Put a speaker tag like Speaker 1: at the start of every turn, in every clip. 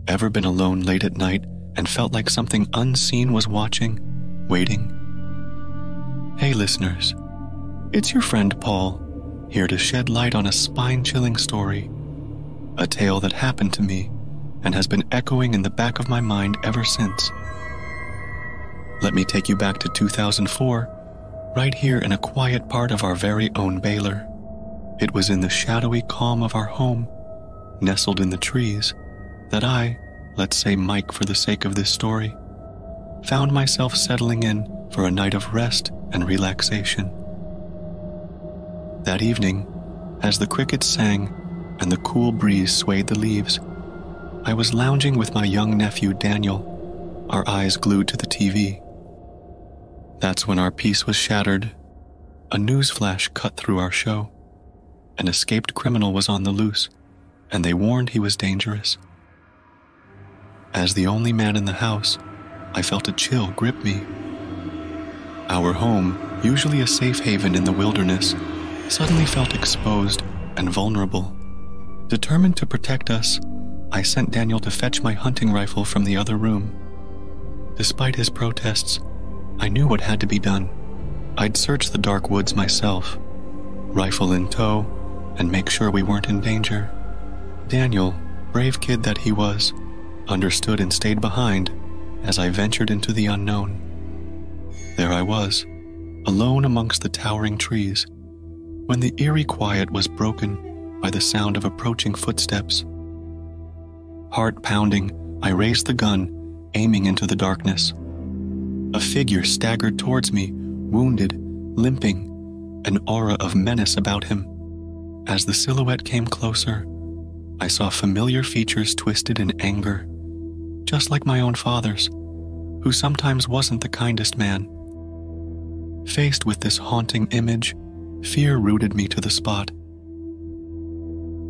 Speaker 1: Ever been alone late at night and felt like something unseen was watching, waiting? Hey listeners, it's your friend Paul, here to shed light on a spine-chilling story, a tale that happened to me and has been echoing in the back of my mind ever since. Let me take you back to 2004, right here in a quiet part of our very own Baler. It was in the shadowy calm of our home, nestled in the trees, that I, let's say Mike for the sake of this story, found myself settling in for a night of rest and relaxation. That evening, as the crickets sang and the cool breeze swayed the leaves, I was lounging with my young nephew Daniel, our eyes glued to the TV. That's when our peace was shattered. A news flash cut through our show. An escaped criminal was on the loose, and they warned he was dangerous. As the only man in the house, I felt a chill grip me. Our home, usually a safe haven in the wilderness, suddenly felt exposed and vulnerable. Determined to protect us, I sent Daniel to fetch my hunting rifle from the other room. Despite his protests, I knew what had to be done. I'd search the dark woods myself, rifle in tow, and make sure we weren't in danger. Daniel, brave kid that he was, understood and stayed behind as I ventured into the unknown. There I was, alone amongst the towering trees, when the eerie quiet was broken by the sound of approaching footsteps. Heart pounding, I raised the gun, aiming into the darkness. A figure staggered towards me, wounded, limping, an aura of menace about him. As the silhouette came closer, I saw familiar features twisted in anger, just like my own father's, who sometimes wasn't the kindest man. Faced with this haunting image, fear rooted me to the spot.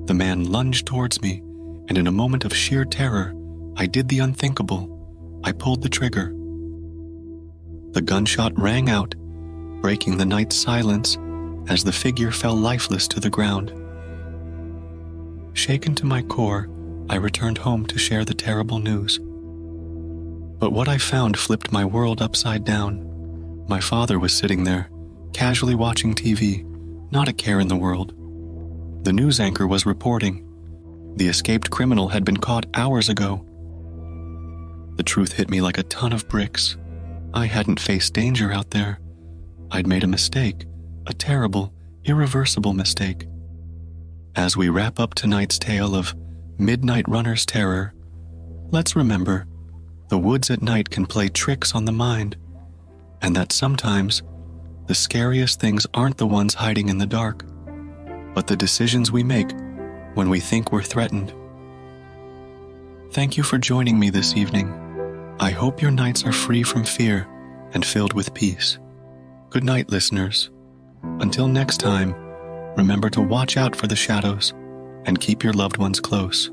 Speaker 1: The man lunged towards me, and in a moment of sheer terror, I did the unthinkable. I pulled the trigger. The gunshot rang out, breaking the night's silence as the figure fell lifeless to the ground. Shaken to my core, I returned home to share the terrible news. But what I found flipped my world upside down. My father was sitting there, casually watching TV, not a care in the world. The news anchor was reporting. The escaped criminal had been caught hours ago. The truth hit me like a ton of bricks. I hadn't faced danger out there. I'd made a mistake, a terrible, irreversible mistake. As we wrap up tonight's tale of Midnight Runner's Terror, let's remember, the woods at night can play tricks on the mind, and that sometimes the scariest things aren't the ones hiding in the dark, but the decisions we make when we think we're threatened. Thank you for joining me this evening. I hope your nights are free from fear and filled with peace. Good night, listeners. Until next time, remember to watch out for the shadows and keep your loved ones close.